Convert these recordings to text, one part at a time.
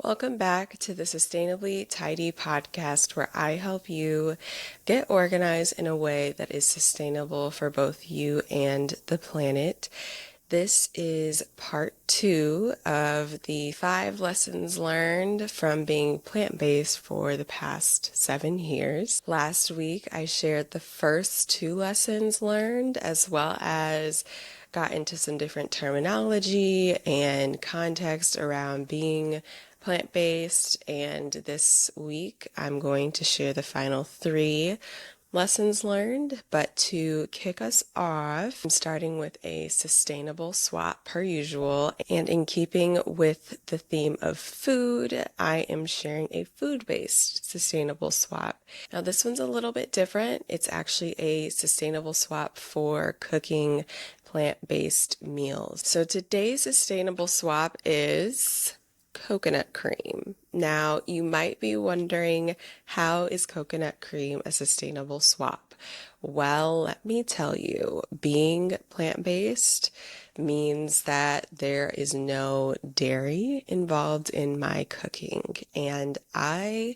Welcome back to the Sustainably Tidy podcast, where I help you get organized in a way that is sustainable for both you and the planet. This is part 2 of the 5 lessons learned from being plant-based for the past 7 years. Last week, I shared the first 2 lessons learned, as well as got into some different terminology and context around being plant-based, and this week I'm going to share the final 3 lessons learned. But to kick us off, I'm starting with a sustainable swap per usual, and in keeping with the theme of food, I am sharing a food-based sustainable swap. Now this one's a little bit different. It's actually a sustainable swap for cooking plant-based meals. So today's sustainable swap is coconut cream. Now, you might be wondering, how is coconut cream a sustainable swap? Well, let me tell you, being plant-based means that there is no dairy involved in my cooking, and I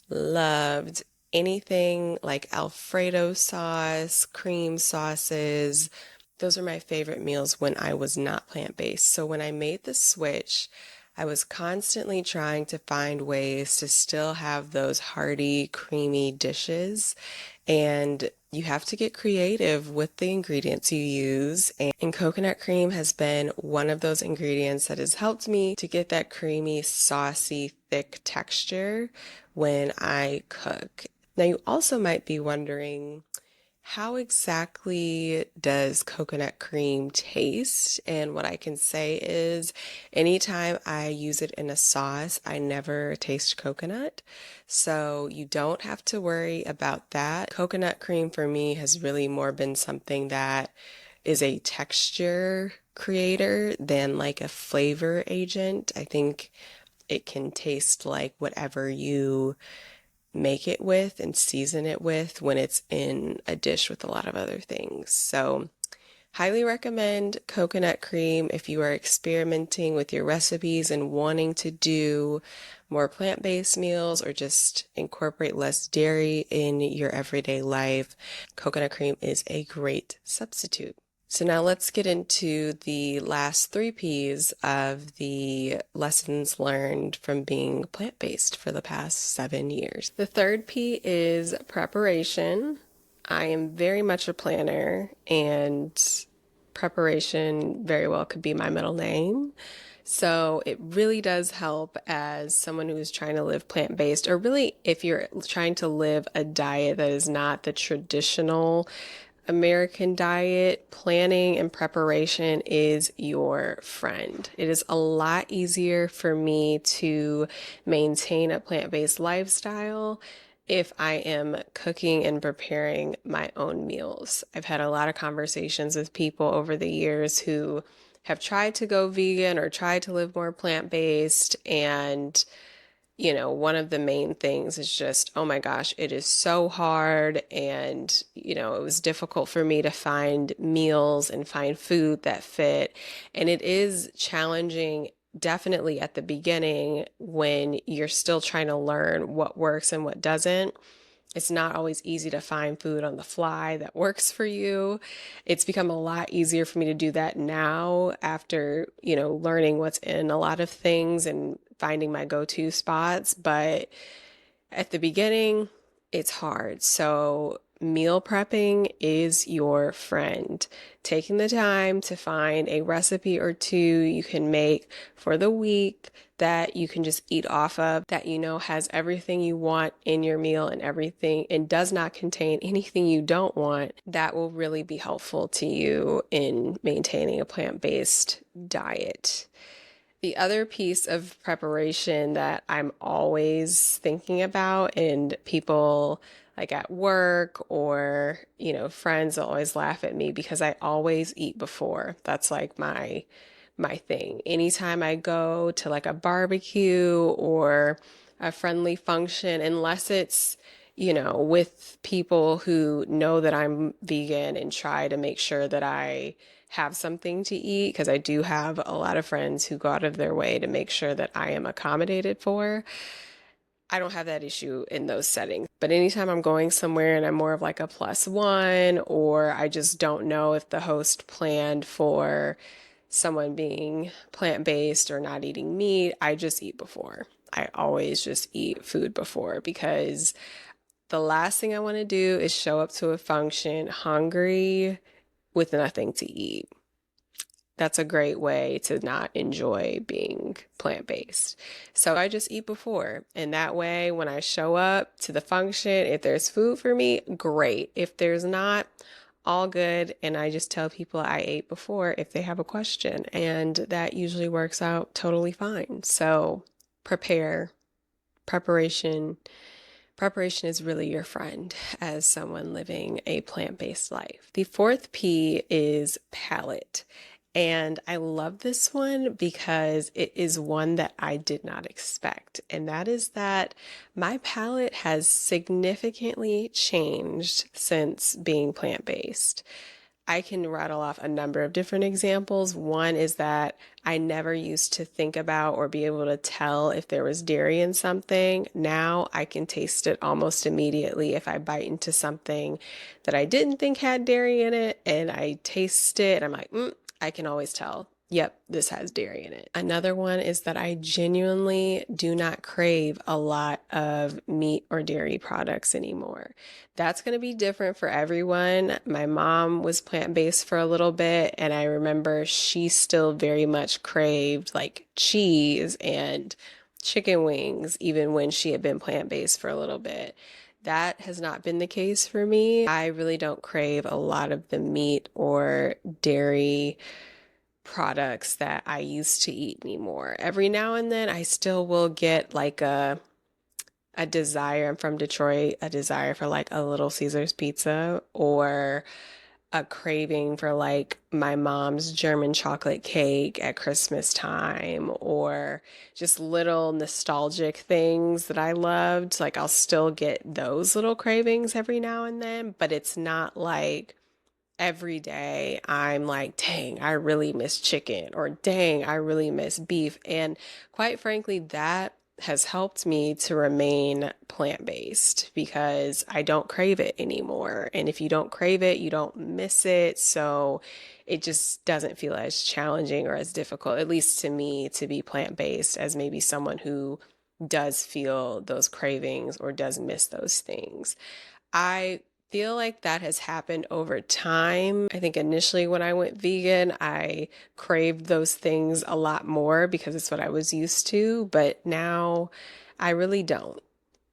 loved anything like Alfredo sauce, cream sauces. Those are my favorite meals when I was not plant-based. So when I made the switch, I was constantly trying to find ways to still have those hearty, creamy dishes. And you have to get creative with the ingredients you use. And coconut cream has been one of those ingredients that has helped me to get that creamy, saucy, thick texture when I cook. Now, you also might be wondering, how exactly does coconut cream taste? And what I can say is, anytime I use it in a sauce, I never taste coconut. So you don't have to worry about that. Coconut cream for me has really more been something that is a texture creator than like a flavor agent. I think it can taste like whatever you make it with and season it with when it's in a dish with a lot of other things. So highly recommend coconut cream if you are experimenting with your recipes and wanting to do more plant-based meals or just incorporate less dairy in your everyday life. Coconut cream is a great substitute. So now let's get into the last 3 P's of the lessons learned from being plant-based for the past 7 years. The third P is preparation. I am very much a planner, and preparation very well could be my middle name. So it really does help as someone who is trying to live plant-based, or really if you're trying to live a diet that is not the traditional American diet. Planning and preparation is your friend. It is a lot easier for me to maintain a plant-based lifestyle if I am cooking and preparing my own meals. I've had a lot of conversations with people over the years who have tried to go vegan or tried to live more plant-based, and one of the main things is just, oh my gosh, it is so hard. And, it was difficult for me to find meals and find food that fit. And it is challenging, definitely at the beginning when you're still trying to learn what works and what doesn't. It's not always easy to find food on the fly that works for you. It's become a lot easier for me to do that now after, learning what's in a lot of things and finding my go-to spots. But at the beginning, it's hard. So meal prepping is your friend. Taking the time to find a recipe or two you can make for the week that you can just eat off of, that has everything you want in your meal and everything, and does not contain anything you don't want, that will really be helpful to you in maintaining a plant-based diet. The other piece of preparation that I'm always thinking about, and people like at work or, friends always laugh at me because I always eat before. That's like my thing. Anytime I go to like a barbecue or a friendly function, unless it's, with people who know that I'm vegan and try to make sure that I have something to eat, because I do have a lot of friends who go out of their way to make sure that I am accommodated for. I don't have that issue in those settings. But anytime I'm going somewhere and I'm more of like a plus one, or I just don't know if the host planned for someone being plant-based or not eating meat, I just eat before. I always just eat food before, because the last thing I want to do is show up to a function hungry with nothing to eat. That's a great way to not enjoy being plant-based. So I just eat before. And that way, when I show up to the function, if there's food for me, great. If there's not, all good. And I just tell people I ate before if they have a question. And that usually works out totally fine. So prepare. Preparation. Preparation is really your friend as someone living a plant-based life. The fourth P is palate. And I love this one because it is one that I did not expect. And that is that my palate has significantly changed since being plant-based. I can rattle off a number of different examples. One is that I never used to think about or be able to tell if there was dairy in something. Now I can taste it almost immediately if I bite into something that I didn't think had dairy in it, and I taste it and I'm like, I can always tell. Yep, this has dairy in it. Another one is that I genuinely do not crave a lot of meat or dairy products anymore. That's going to be different for everyone. My mom was plant-based for a little bit, and I remember she still very much craved like cheese and chicken wings, even when she had been plant-based for a little bit. That has not been the case for me. I really don't crave a lot of the meat or dairy products that I used to eat anymore. Every now and then I still will get like a desire, I'm from Detroit, a desire for like a Little Caesars pizza, or a craving for like my mom's German chocolate cake at Christmas time, or just little nostalgic things that I loved. Like I'll still get those little cravings every now and then, but it's not like every day I'm like, dang, I really miss chicken, or dang, I really miss beef. And quite frankly, that has helped me to remain plant-based because I don't crave it anymore. And if you don't crave it, you don't miss it. So it just doesn't feel as challenging or as difficult, at least to me, to be plant-based as maybe someone who does feel those cravings or does miss those things. I feel like that has happened over time. I think initially when I went vegan, I craved those things a lot more because it's what I was used to, but now I really don't.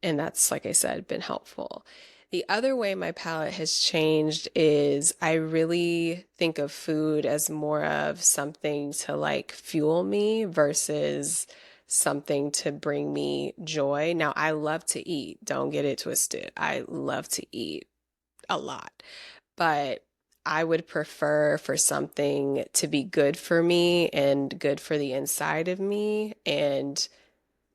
And that's, like I said, been helpful. The other way my palate has changed is I really think of food as more of something to like fuel me versus something to bring me joy. Now, I love to eat, don't get it twisted. I love to eat a lot, but I would prefer for something to be good for me and good for the inside of me and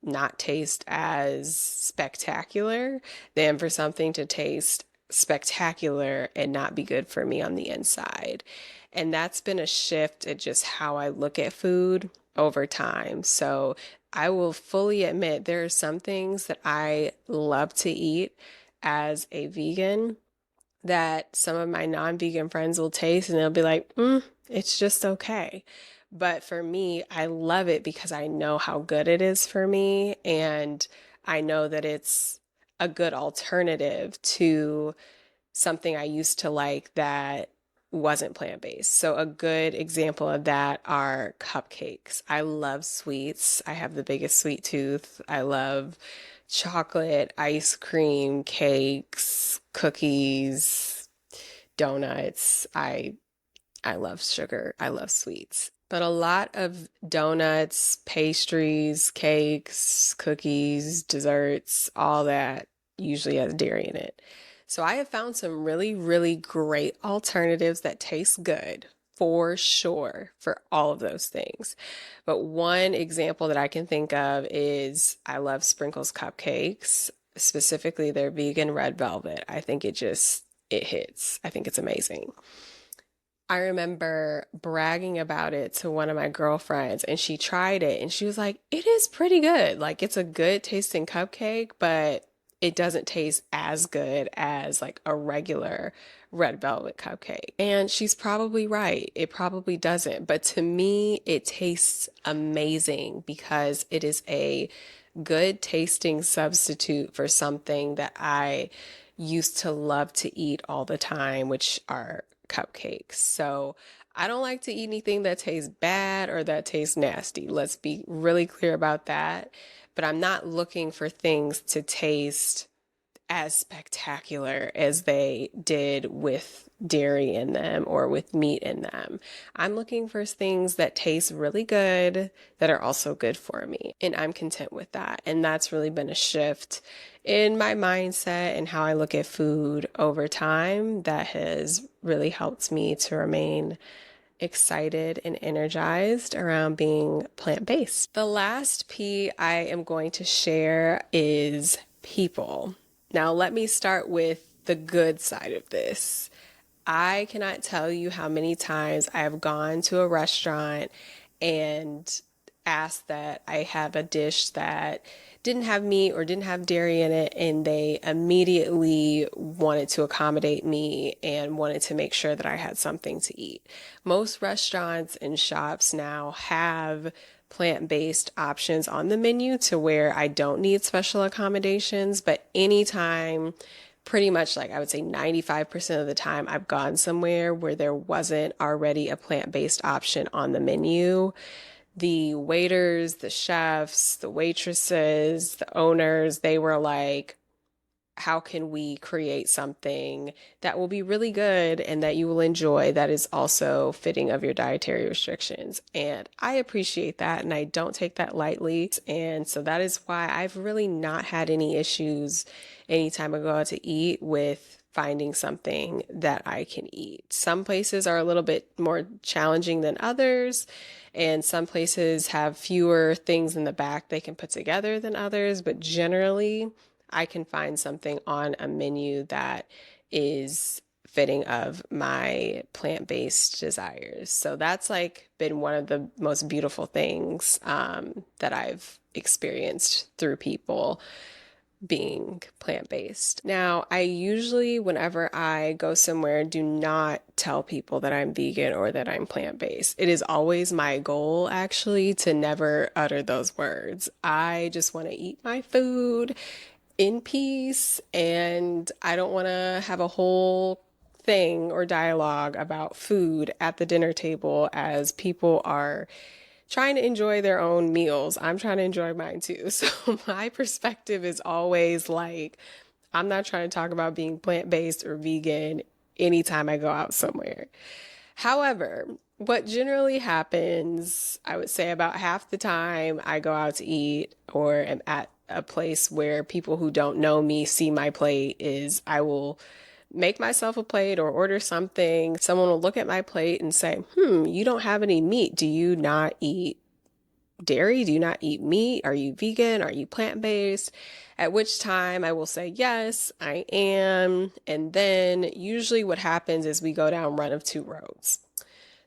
not taste as spectacular than for something to taste spectacular and not be good for me on the inside. And that's been a shift at just how I look at food over time. So I will fully admit there are some things that I love to eat as a vegan that some of my non-vegan friends will taste and they'll be like, it's just okay. But for me, I love it because I know how good it is for me, and I know that it's a good alternative to something I used to like that wasn't plant-based. So a good example of that are cupcakes. I love sweets. I have the biggest sweet tooth. I love chocolate, ice cream, cakes, cookies, donuts. I love sugar. I love sweets. But a lot of donuts, pastries, cakes, cookies, desserts, all that usually has dairy in it. So I have found some really, really great alternatives that taste good for sure for all of those things. But one example that I can think of is I love Sprinkles cupcakes, specifically their vegan red velvet. I think it hits. I think it's amazing. I remember bragging about it to one of my girlfriends, and she tried it and she was like, it is pretty good. Like, it's a good tasting cupcake, but it doesn't taste as good as like a regular red velvet cupcake. And she's probably right. It probably doesn't. But to me, it tastes amazing because it is a good tasting substitute for something that I used to love to eat all the time, which are cupcakes. So I don't like to eat anything that tastes bad or that tastes nasty. Let's be really clear about that. But I'm not looking for things to taste as spectacular as they did with dairy in them or with meat in them. I'm looking for things that taste really good that are also good for me. And I'm content with that. And that's really been a shift in my mindset and how I look at food over time that has really helped me to remain excited and energized around being plant-based. The last P I am going to share is people. Now, let me start with the good side of this. I cannot tell you how many times I have gone to a restaurant and asked that I have a dish that didn't have meat or didn't have dairy in it, and they immediately wanted to accommodate me and wanted to make sure that I had something to eat. Most restaurants and shops now have plant-based options on the menu to where I don't need special accommodations, but anytime, pretty much like I would say 95% of the time I've gone somewhere where there wasn't already a plant-based option on the menu, the waiters, the chefs, the waitresses, the owners, they were like, how can we create something that will be really good and that you will enjoy that is also fitting of your dietary restrictions? And I appreciate that and I don't take that lightly. And so that is why I've really not had any issues anytime I go out to eat with finding something that I can eat. Some places are a little bit more challenging than others, and some places have fewer things in the back they can put together than others, but generally, I can find something on a menu that is fitting of my plant-based desires. So that's like been one of the most beautiful things that I've experienced through people being plant-based. Now, I usually, whenever I go somewhere, do not tell people that I'm vegan or that I'm plant-based. It is always my goal, actually, to never utter those words. I just want to eat my food in peace, and I don't want to have a whole thing or dialogue about food at the dinner table as people are trying to enjoy their own meals. I'm trying to enjoy mine too. So my perspective is always like, I'm not trying to talk about being plant-based or vegan anytime I go out somewhere. However, what generally happens, I would say about half the time I go out to eat or am at a place where people who don't know me see my plate, is I will make myself a plate or order something. Someone will look at my plate and say, you don't have any meat. Do you not eat dairy? Do you not eat meat? Are you vegan? Are you plant-based? At which time I will say, yes, I am. And then usually what happens is we go down one of two roads.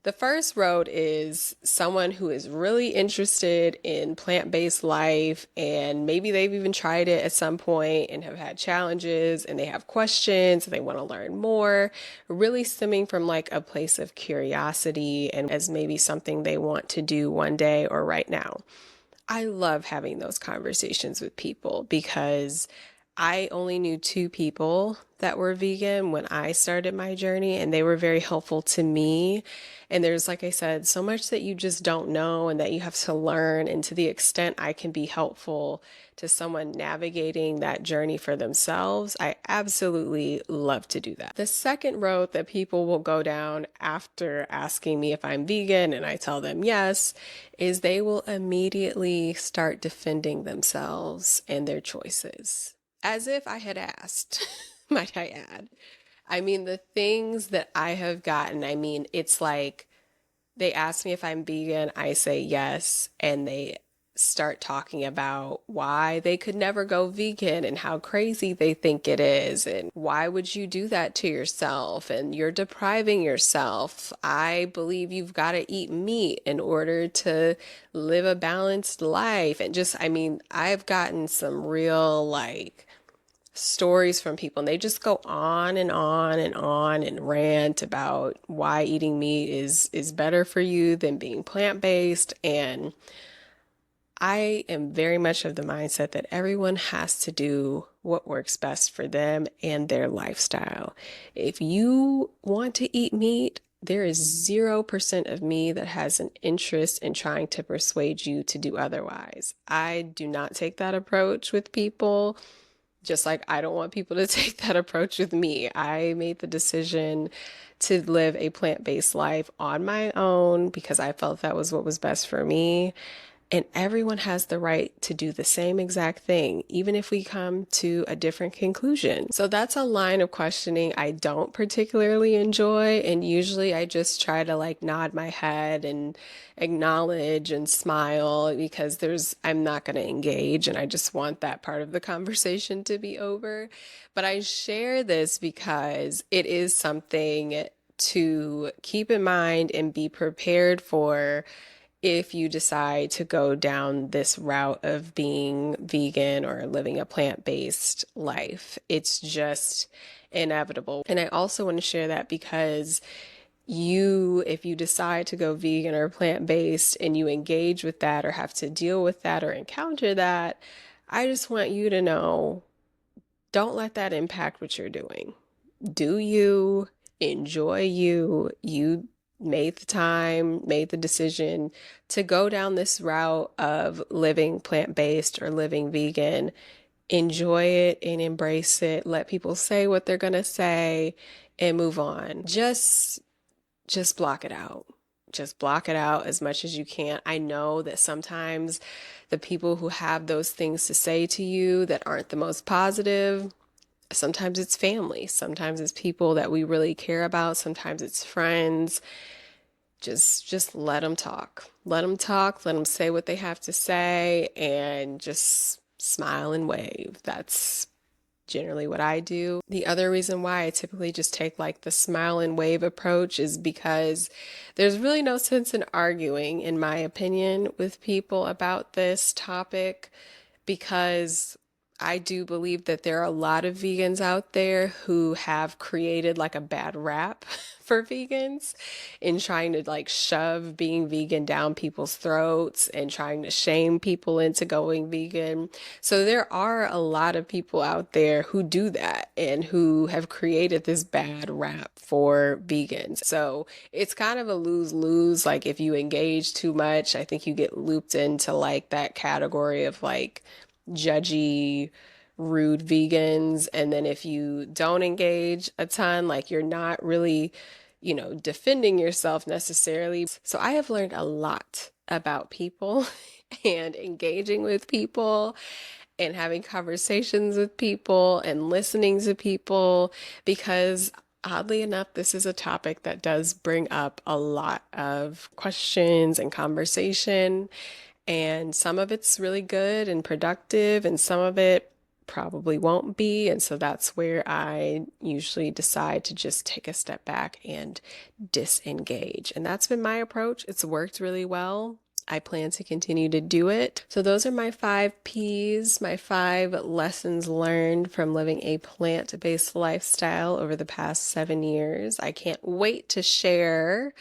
The first road is someone who is really interested in plant-based life, and maybe they've even tried it at some point and have had challenges and they have questions and they want to learn more, really stemming from like a place of curiosity and as maybe something they want to do one day or right now. I love having those conversations with people because I only knew two people that were vegan when I started my journey, and they were very helpful to me. And there's, like I said, so much that you just don't know and that you have to learn. And to the extent I can be helpful to someone navigating that journey for themselves, I absolutely love to do that. The second road that people will go down after asking me if I'm vegan and I tell them yes, is they will immediately start defending themselves and their choices. As if I had asked, might I add. I mean, the things that I have gotten, I mean, it's like they ask me if I'm vegan, I say yes, and they start talking about why they could never go vegan and how crazy they think it is and why would you do that to yourself and you're depriving yourself. I believe you've got to eat meat in order to live a balanced life. And just, I mean, I've gotten some real stories from people and they just go on and on and on and rant about why eating meat is better for you than being plant-based. And I am very much of the mindset that everyone has to do what works best for them and their lifestyle. If you want to eat meat, there is 0% of me that has an interest in trying to persuade you to do otherwise. I do not take that approach with people, just like I don't want people to take that approach with me. I made the decision to live a plant-based life on my own because I felt that was what was best for me. And everyone has the right to do the same exact thing, even if we come to a different conclusion. So that's a line of questioning I don't particularly enjoy. And usually I just try to nod my head and acknowledge and smile because I'm not going to engage and I just want that part of the conversation to be over. But I share this because it is something to keep in mind and be prepared for if you decide to go down this route of being vegan or living a plant-based life. It's just inevitable. And I also want to share that because if you decide to go vegan or plant-based and you engage with that or have to deal with that or encounter that, I just want you to know, don't let that impact what you're doing. Do you, enjoy you, made the time, made the decision to go down this route of living plant-based or living vegan. Enjoy it and embrace it. Let people say what they're going to say and move on. Just block it out. Just block it out as much as you can. I know that sometimes the people who have those things to say to you that aren't the most positive, sometimes it's family, sometimes it's people that we really care about, sometimes it's friends. Just let them talk. Let them talk, let them say what they have to say, and just smile and wave. That's generally what I do. The other reason why I typically just take the smile and wave approach is because there's really no sense in arguing, in my opinion, with people about this topic, because I do believe that there are a lot of vegans out there who have created a bad rap for vegans in trying to shove being vegan down people's throats and trying to shame people into going vegan. So there are a lot of people out there who do that and who have created this bad rap for vegans. So it's kind of a lose-lose. If you engage too much, I think you get looped into that category of judgy, rude vegans. And then if you don't engage a ton, you're not really, defending yourself necessarily. So I have learned a lot about people and engaging with people and having conversations with people and listening to people, because oddly enough, this is a topic that does bring up a lot of questions and conversation. And some of it's really good and productive, and some of it probably won't be. And so that's where I usually decide to just take a step back and disengage. And that's been my approach. It's worked really well. I plan to continue to do it. So those are my 5 P's, my 5 lessons learned from living a plant-based lifestyle over the past 7 years. I can't wait to share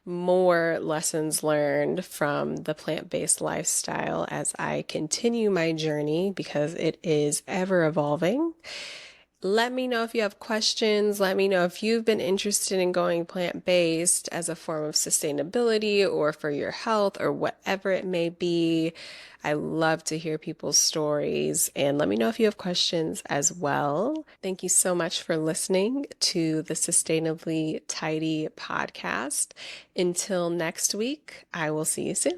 more lessons learned from the plant-based lifestyle as I continue my journey, because it is ever evolving. Let me know if you have questions. Let me know if you've been interested in going plant-based as a form of sustainability or for your health or whatever it may be. I love to hear people's stories, and let me know if you have questions as well. Thank you so much for listening to the Sustainably Tidy podcast. Until next week, I will see you soon.